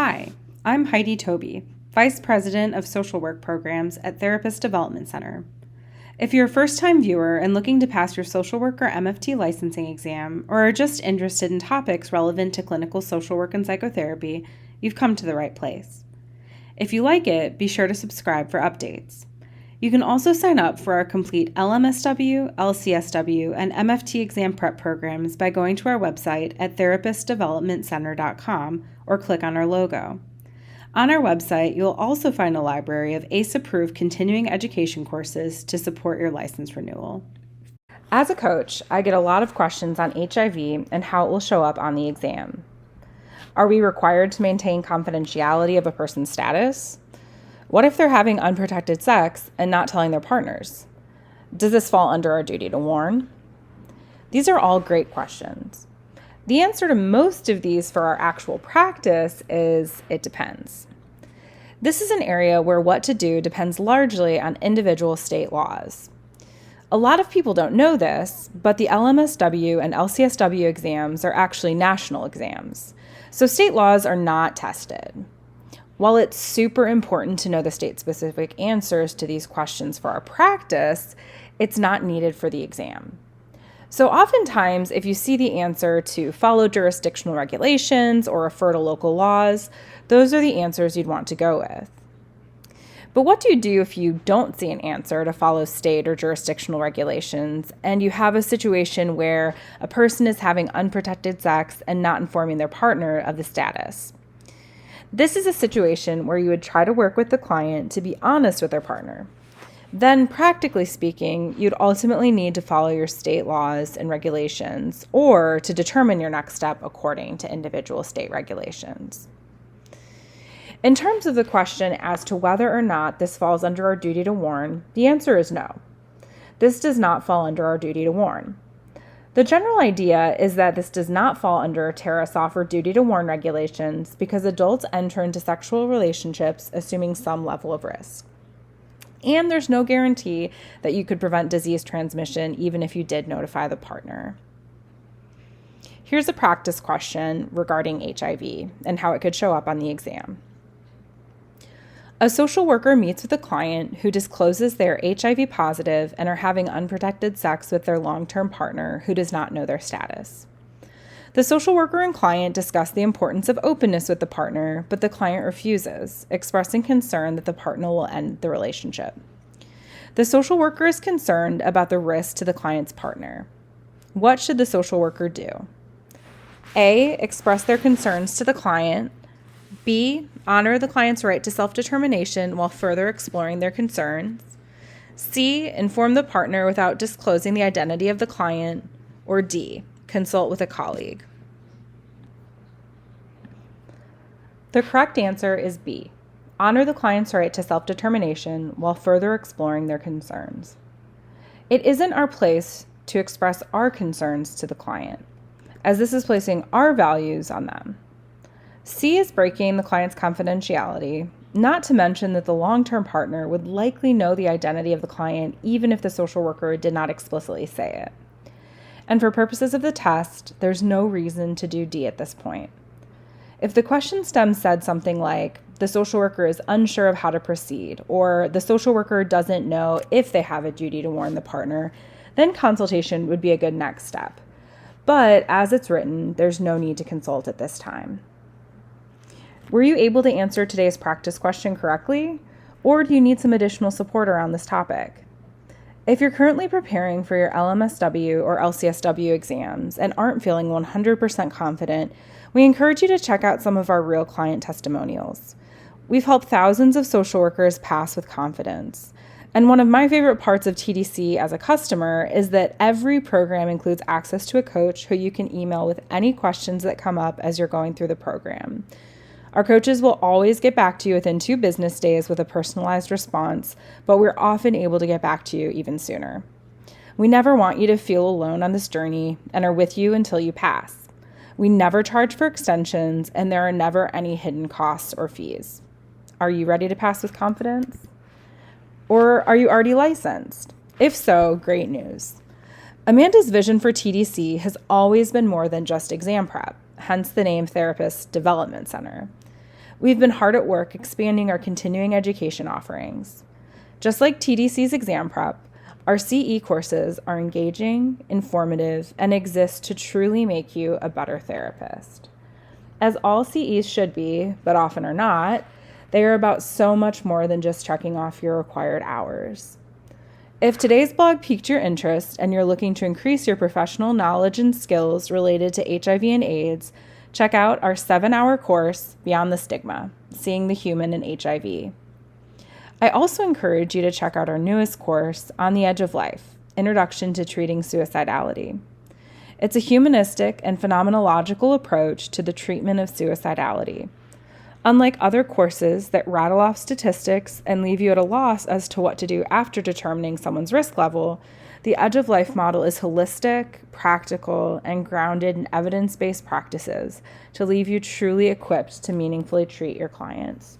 Hi, I'm Heidi Toby, Vice President of Social Work Programs at Therapist Development Center. If you're a first-time viewer and looking to pass your social work or MFT licensing exam, or are just interested in topics relevant to clinical social work and psychotherapy, you've come to the right place. If you like it, be sure to subscribe for updates. You can also sign up for our complete LMSW, LCSW, and MFT exam prep programs by going to our website at therapistdevelopmentcenter.com or click on our logo. On our website, you'll also find a library of ACE-approved continuing education courses to support your license renewal. As a coach, I get a lot of questions on HIV and how it will show up on the exam. Are we required to maintain confidentiality of a person's status? What if they're having unprotected sex and not telling their partners? Does this fall under our duty to warn? These are all great questions. The answer to most of these for our actual practice is it depends. This is an area where what to do depends largely on individual state laws. A lot of people don't know this, but the LMSW and LCSW exams are actually national exams, so state laws are not tested. While it's super important to know the state-specific answers to these questions for our practice, it's not needed for the exam. So oftentimes, if you see the answer to follow jurisdictional regulations or refer to local laws, those are the answers you'd want to go with. But what do you do if you don't see an answer to follow state or jurisdictional regulations and you have a situation where a person is having unprotected sex and not informing their partner of the status? This is a situation where you would try to work with the client to be honest with their partner. Then, practically speaking, you'd ultimately need to follow your state laws and regulations or to determine your next step according to individual state regulations. In terms of the question as to whether or not this falls under our duty to warn, the answer is no. This does not fall under our duty to warn. The general idea is that this does not fall under TerraSoft or duty to warn regulations because adults enter into sexual relationships assuming some level of risk. And there's no guarantee that you could prevent disease transmission even if you did notify the partner. Here's a practice question regarding HIV and how it could show up on the exam. A social worker meets with a client who discloses they are HIV positive and are having unprotected sex with their long-term partner who does not know their status. The social worker and client discuss the importance of openness with the partner, but the client refuses, expressing concern that the partner will end the relationship. The social worker is concerned about the risk to the client's partner. What should the social worker do? A, express their concerns to the client. B, honor the client's right to self-determination while further exploring their concerns. C, inform the partner without disclosing the identity of the client. Or D, consult with a colleague. The correct answer is B, honor the client's right to self-determination while further exploring their concerns. It isn't our place to express our concerns to the client, as this is placing our values on them. C is breaking the client's confidentiality, not to mention that the long-term partner would likely know the identity of the client even if the social worker did not explicitly say it. And for purposes of the test, there's no reason to do D at this point. If the question stem said something like, the social worker is unsure of how to proceed, or the social worker doesn't know if they have a duty to warn the partner, then consultation would be a good next step. But as it's written, there's no need to consult at this time. Were you able to answer today's practice question correctly, or do you need some additional support around this topic? If you're currently preparing for your LMSW or LCSW exams and aren't feeling 100% confident, we encourage you to check out some of our real client testimonials. We've helped thousands of social workers pass with confidence. And one of my favorite parts of TDC as a customer is that every program includes access to a coach who you can email with any questions that come up as you're going through the program. Our coaches will always get back to you within 2 business days with a personalized response, but we're often able to get back to you even sooner. We never want you to feel alone on this journey and are with you until you pass. We never charge for extensions, and there are never any hidden costs or fees. Are you ready to pass with confidence? Or are you already licensed? If so, great news. Amanda's vision for TDC has always been more than just exam prep, hence the name Therapist Development Center. We've been hard at work expanding our continuing education offerings. Just like TDC's exam prep, our CE courses are engaging, informative, and exist to truly make you a better therapist. As all CEs should be, but often are not, they are about so much more than just checking off your required hours. If today's blog piqued your interest and you're looking to increase your professional knowledge and skills related to HIV and AIDS, check out our 7-hour course, Beyond the Stigma, Seeing the Human in HIV. I also encourage you to check out our newest course, On the Edge of Life, Introduction to Treating Suicidality. It's a humanistic and phenomenological approach to the treatment of suicidality. Unlike other courses that rattle off statistics and leave you at a loss as to what to do after determining someone's risk level, the Edge of Life model is holistic, practical, and grounded in evidence-based practices to leave you truly equipped to meaningfully treat your clients.